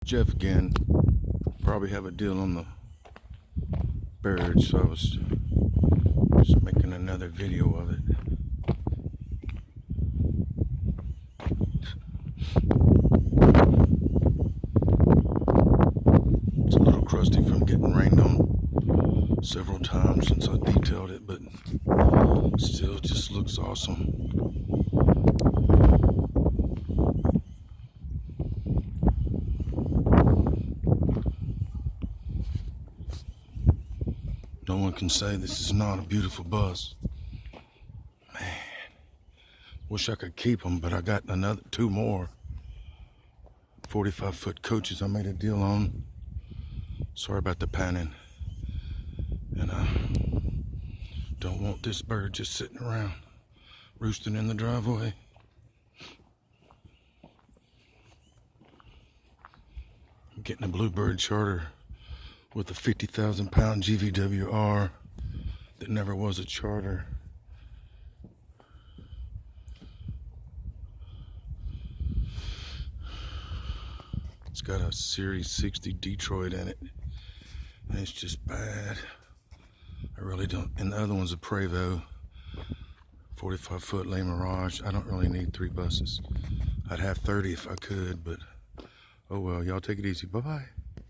Jeff again. Probably have a deal on the bird, so I was just making another video of it. It's a little crusty from getting rained on several times since I detailed it, but still just looks awesome. No one can say this is not a beautiful bus. Man, wish I could keep them, but I got another 2 more 45-foot coaches I made a deal on. Sorry about the panning. And I don't want this bird just sitting around roosting in the driveway. I'm getting a bluebird charter with a 50,000 pound GVWR that never was a charter. It's got a Series 60 Detroit in it, and it's just bad. I really don't. And the other one's a Prevost, 45-foot Le Mirage. I don't really need 3 buses. I'd have 30 if I could, but oh well. Y'all take it easy. Bye-bye.